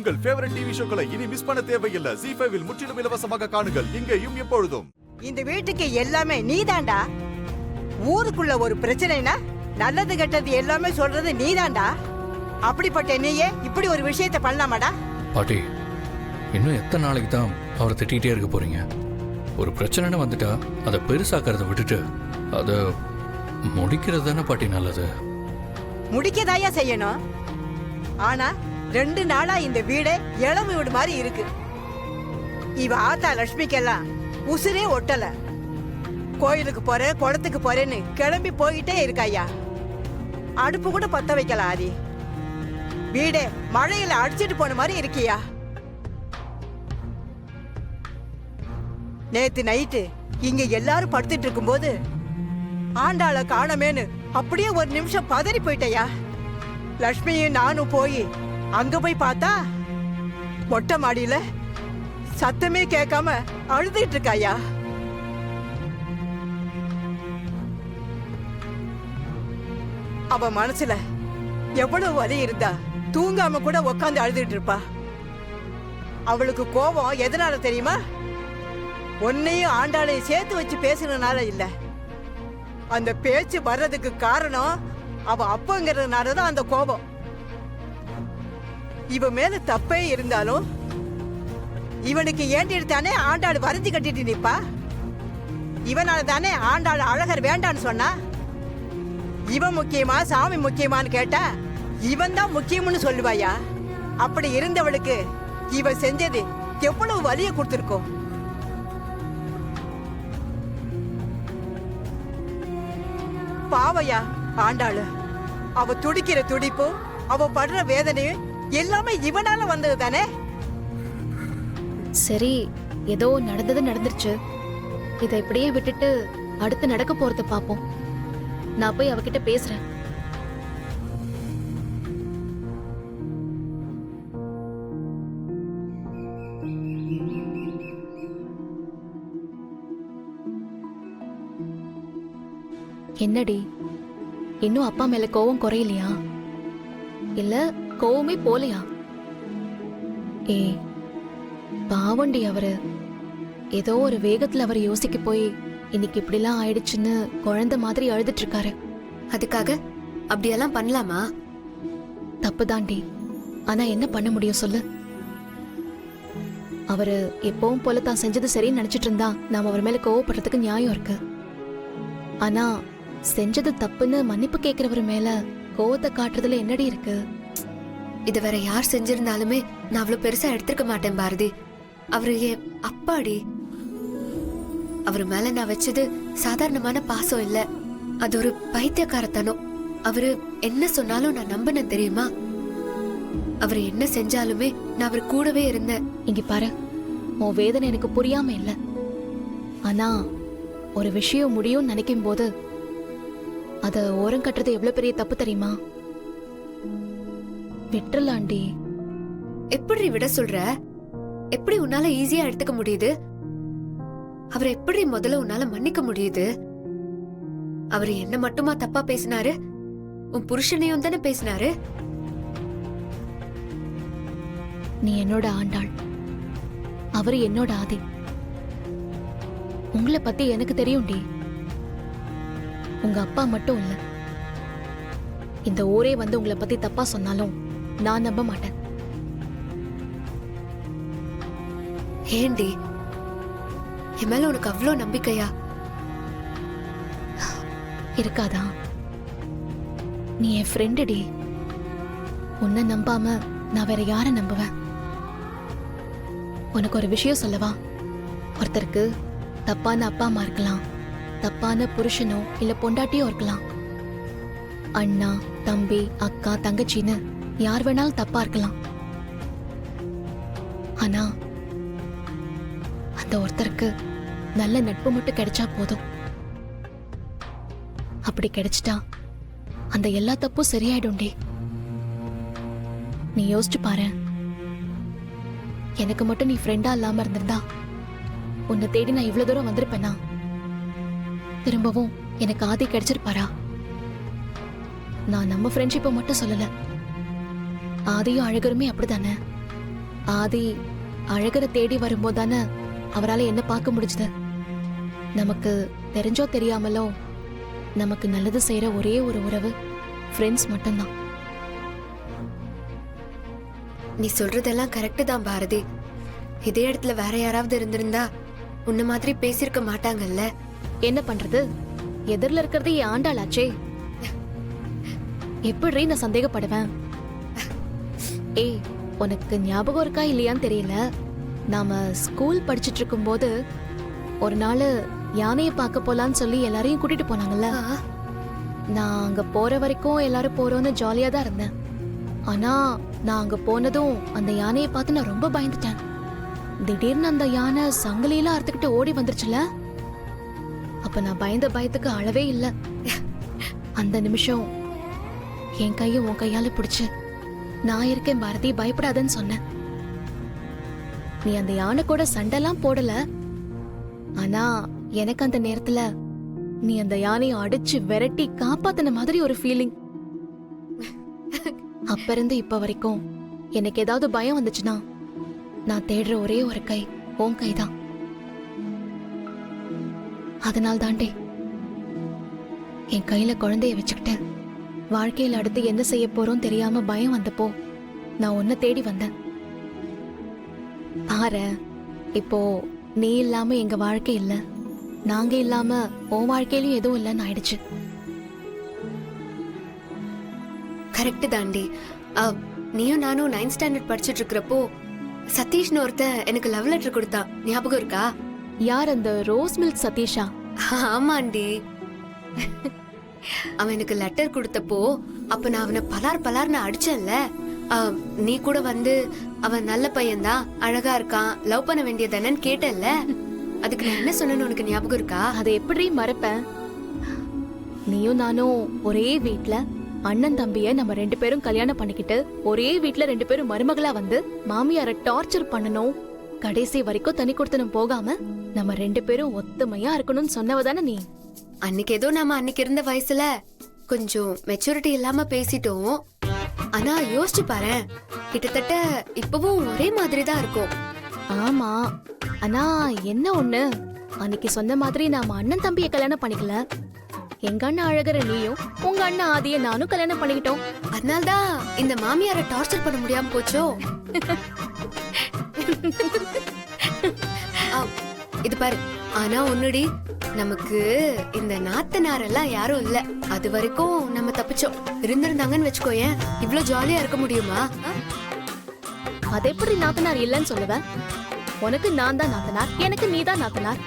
உங்கள் favourite TV ஷோக்களை இனி miss பண்ண தேவையில்லை. ஜீ5 இல் முற்றிலும் இலவசமாக காணுங்கள், இங்கேயும் எப்பொழுதும். இந்த வீட்டுக்கு எல்லாமே நீதாண்டா. ஊருக்குள்ள ஒரு பிரச்சனைனா நல்லது கெட்டது எல்லாமே சொல்றது நீதாண்டா. அப்படிப்பட்ட நீயே இப்படி ஒரு விஷயத்தை பண்ணலாமாடா? பாட்டி, இன்னும் எத்தனை நாளைக்கு தான் அவரை திட்டிகிட்டே இருக்க போறீங்க? ஒரு பிரச்சனைன்னு வந்துட்டா அதை பெருசாக்கிறத விட்டுட்டு அதை முடிக்கிறது தானே பாட்டி நல்லது. முடிக்கதாயா செய்யணும். ஆனா 2 நாளா இந்த வீடே இளவு வீடு மாதிரி இருக்கு. இவ ஆத்தா லட்சுமிக்கெல்லாம் உசுரே ஒட்டல. கோயிலுக்கு போறேன் குளத்துக்கு போறேன்னு கிளம்பி போயிட்டே இருக்காயா. அடுப்பு கூட பத்த வைக்கல. ஆதி வீடே மழையில அடிச்சிட்டு போன மாதிரி இருக்கியா. நேத்து நைட்டு இங்க எல்லாரும் படுத்துட்டு இருக்கும்போது ஆண்டாள காணமேன்னு அப்படியே ஒரு நிமிஷம் பதறி போயிட்டயா. லட்சுமியும் நானும் போய் அங்க போய் பார்த்தா மொட்டை மாடியில சத்தமே கேட்காம அழுதுட்டு இருக்காயா. அவ மனசுல எவ்வளவு வலி இருந்தா தூங்காம கூட உக்காந்து அழுதுட்டு இருப்பா. அவளுக்கு கோபம் எதனால தெரியுமா? உன்னையும் ஆண்டாளையும் சேர்த்து வச்சு பேசுறதுனால இல்ல. அந்த பேச்சு வர்றதுக்கு காரணம் அவ அப்பங்கிறதுனாலதான் அந்த கோபம். இவ மேல தப்பே இருந்தாலும் இவனுக்கு ஏண்டித்தானே ஆண்டாள் வரைஞ்சு கட்டிட்டு நிப்பா. இவனால தானே ஆண்டாள் அழகர் வேண்டான்னு சொன்னா. இவன் முக்கியமா சாமி முக்கியமான்னு கேட்டா இவன் தான் முக்கியம்னு சொல்லுவாயா. அப்படி இருந்தவளுக்கு இவ செஞ்சது எவ்வளவு வலிய கொடுத்திருக்கோம். பாவையா ஆண்டாளு. அவ துடிக்கிற துடிப்பு, அவ படுற வேதனையும் எல்லாமே இவனால வந்தது தானே. சரி, ஏதோ நடந்தது நடந்துருச்சு. இதை இப்படியே விட்டுட்டு அடுத்து நடக்க போறத பாப்போம். நான் போய் அவகிட்ட பேசுறேன். என்னடி, இன்னும் அப்பா மேல கோவம் குறையலையா? இல்ல கோவமே போலையா? ஏ பாவண்டி, அவரு ஏதோ ஒரு வேகத்துல அவர் யோசிக்க போய் இன்னைக்கு இப்படிலாம் ஆயிடுச்சுன்னு குழந்தை மாதிரி அழுதுட்டு இருக்காரு. அதுக்காக அப்படியெல்லாம் பண்ணலாமா? தப்புதாண்டி. ஆனா என்ன பண்ண முடியும் சொல்லு? அவரு எப்பவும் போல தான் செஞ்சது சரின்னு நினைச்சிட்டு இருந்தா நாம அவர் மேல கோவப்படுறதுக்கு நியாயம் இருக்கு. ஆனா செஞ்சது தப்புன்னு மன்னிப்பு கேட்கிறவர் மேல கோவத்தை காட்டுறதுல என்னடி இருக்கு? இது வேற யார் செஞ்சிருந்தாலுமே நான் அவ்வளவு பெருசா எடுத்துக்க மாட்டேன் பாரதி. அவரு என் அப்பாடி. அவரு மேல நான் வச்சது சாதாரணமான பாசம் இல்ல, அது ஒரு பைத்தியக்காரத்தனம். அவரு என்ன சொன்னாலும் நான் நம்பினேன் தெரியுமா? அவரு என்ன செஞ்சாலுமே நான் அவர் கூடவே இருந்தேன். இங்க பாரு, உன் வேதனை எனக்கு புரியாம இல்ல. ஆனா ஒரு விஷயம் முடியும் நினைக்கும் போது அத ஓரம் கட்டுறது எவ்வளவு பெரிய தப்பு தெரியுமா? விட்டுலாண்டி. எப்படி விட சொல்ற? எப்படி உன்னால ஈஸியா எடுத்துக்க முடியுது? அவரை எப்படி முதல்ல உன்னால மன்னிக்க முடியுது? அவரு என்ன மட்டுமா தப்பா பேசினாரு? உன் புருஷனையும் தானே பேசினாரு. நீ என்னோட ஆண்டாள், அவரு என்னோட ஆதி. உங்களை பத்தி எனக்கு தெரியும்டி. உங்க அப்பா மட்டும் இல்ல, இந்த ஊரே வந்து உங்களை பத்தி தப்பா சொன்னாலும் நான் நம்ப மாட்டேன். ஏண்டி, என் மேல உனக்கு அவ்வளோ நம்பிக்கையா? இருக்காதா? நீ என் ஃப்ரெண்டுடி. உன்னை நம்பாம நான் வேற யார நம்புவேன்? உனக்கு ஒரு விஷயம் சொல்லவா? ஒருத்தருக்கு தப்பான அப்பா அம்மா இருக்கலாம், தப்பான புருஷனோ இல்ல பொண்டாட்டியோ இருக்கலாம். அண்ணா தம்பி அக்கா தங்கச்சின்னு யார் வேணாலும் தப்பா இருக்கலாம். ஆனா அந்த ஒருத்தருக்கு நல்ல நட்பு மட்டும் கிடைச்சா போதும். அப்படி கிடைச்சிட்டா அந்த எல்லா தப்பும் சரியாயிடும்டி. நீ யோசிச்சு பாரு, எனக்கு மட்டும் நீ ஃப்ரெண்டா இல்லாம இருந்திருந்தா உன்னை தேடி நான் இவ்வளவு தூரம் வந்திருப்பேனா? திரும்பவும் எனக்கு ஆதி கிடைச்சிருப்பாரா? நான் நம்ம ஃப்ரெண்ட்ஷிப்பை மட்டும் சொல்லல, ஆதியும் அழகருமே அப்படித்தானே. ஆதி அழகரை தேடி வரும்போது தானே அவரால் என்ன பார்க்க முடிஞ்சது. நமக்கு தெரிஞ்சோ தெரியாமலோ நமக்கு நல்லது செய்யற ஒரே ஒரு உறவு ஃப்ரெண்ட்ஸ் மட்டும்தான். நீ சொல்றதெல்லாம் கரெக்டு தான் பாரதி. இதே இடத்துல வேற யாராவது இருந்திருந்தா உன்ன மாதிரி பேசியிருக்க மாட்டாங்கல்ல. என்ன பண்றது, எதிரில் இருக்கிறது என் ஆண்டாளாச்சே. எப்படி நான் சந்தேகப்படுவேன்? ஏய், உனக்கு ஞாபகம் இருக்கா இல்லையான்னு தெரியல. நாம ஸ்கூல் படிச்சிட்டு இருக்கும்போது ஒரு நாள் யானையை பார்க்க போலான்னு சொல்லி எல்லாரையும் கூட்டிட்டு போனாங்கல்ல. நான் அங்க போற வரைக்கும் எல்லாரும் போறோம்னு ஜாலியா தான் இருந்தேன். ஆனா நான் அங்க போனதும் அந்த யானையை பார்த்து நான் ரொம்ப பயந்துட்டேன். திடீர்னு அந்த யானை சங்கிலியெல்லாம் அறுத்துக்கிட்டு ஓடி வந்துருச்சுல. அப்ப நான் பயந்த பயத்துக்கு அளவே இல்ல. அந்த நிமிஷம் என் கையை உன் கையால பிடிச்சு, நான் இருக்கேன் பாரதி, பயப்படாதன்னு சொன்னேன். நீ அந்த யானை கூட சண்டைலாம் போடல. ஆனா எனக்கு அந்த நேரத்துல நீ அந்த யானையை அடிச்சு விரட்டி காப்பாத்தின மாதிரி ஒரு ஃபீலிங். அப்ப இருந்து இப்ப வரைக்கும் எனக்கு ஏதாவது பயம் வந்துச்சுன்னா நான் தேடுற ஒரே ஒரு கை உன் கைதான். அதனால் தாண்டே என் கையில குழந்தைய வச்சுக்கிட்டு வாழ்க்கையில அடுத்து என்ன செய்ய போறோம் தெரியாம பயம் வந்தப்போ நான் உன்னை தேடி வந்தேன். பாரு, இப்போ நீ இல்லாம எங்க வாழ்க்கை இல்ல, நாங்க இல்லாம உன் வாழ்க்கையிலும் எதுவும் இல்லைன்னு ஆயிடுச்சு. கரெக்டு தாண்டி. நீயும் நானும் 9th ஸ்டாண்டர்ட் படிச்சுட்டு இருக்கிறப்போ சதீஷ்னு ஒருத்தன் எனக்கு லவ் லெட்டர் கொடுத்தான், ஞாபகம் இருக்கா? யார் அந்த ரோஸ் மில்க் சதீஷா? ஆமாண்டி. அவன் எனக்கு லெட்டர் கொடுத்தப்போ அப்ப நான் அவனை பலார்னு அடிச்சேன்ல. நீ கூட வந்து அவன் நல்ல பையன்தான், அழகா இருக்கான், லவ் பண்ண வேண்டியதானன்னு கேட்டல்ல. அதுக்கு நான் என்ன சொன்னேன்னு உனக்கு ஞாபகம் இருக்கா? அதை எப்படி மறப்பேன்? நீயும் நானும் ஒரே வீட்ல அண்ணன் தம்பிய நம்ம 2 பேரும் கல்யாணம் பண்ணிக்கிட்டு ஒரே வீட்ல 2 பேரும் மருமகளா வந்து மாமியார டார்ச்சர் பண்ணணும், கடைசி வரைக்கும் தனி கொடுத்தனும் போகாம நம்ம 2 பேரும் ஒத்துமையா இருக்கணும்னு சொன்னவதானே நீ. அன்னைக்கு ஏதோ நாம அன்னைக்கு இருந்த வயசுல கொஞ்சம் மெச்சூரிட்டி இல்லாம பேசிட்டோம். ஆனா யோசிச்சு பாரு, கிட்டத்தட்ட இப்பவும் ஒரே மாதிரி தான் இருக்கும். ஆமா, ஆனா என்ன ஒண்ணு, அன்னைக்கு சொன்ன மாதிரி நாம அண்ணன் தம்பிய கல்யாணம் பண்ணிக்கல. எங்க அண்ணன் அழகர நீயும் உங்க அண்ணன் ஆதிய நானும் கல்யாணம் பண்ணிக்கிட்டோம். அதனால்தான் இந்த மாமியார டார்ச்சர் பண்ண முடியாம போச்சோ. இது பாரு, ஆனா ஒண்ணுடி, நமக்கு இந்த நாத்தனாரெல்லாம் யாரும் இல்ல. அது வரைக்கும் நம்ம தப்பிச்சோம். இருந்திருந்தாங்கன்னு வச்சுக்கோயேன், இவ்ளோ ஜாலியா இருக்க முடியுமா? அது எப்படி நாத்தனார் இல்லன்னு சொல்லுவேன்? உனக்கு நான் தான் நாத்தனார், எனக்கு நீ தான் நாத்தனார்.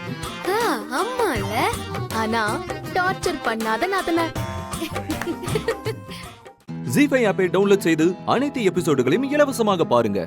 ஆமா இல்ல, ஆனா டார்ச்சர் பண்ணாத நாத்தனார். ஜீ5 ஆப்பை டவுன்லோட் செய்து அனைத்து எபிசோடுகளையும் இலவசமாக பாருங்க.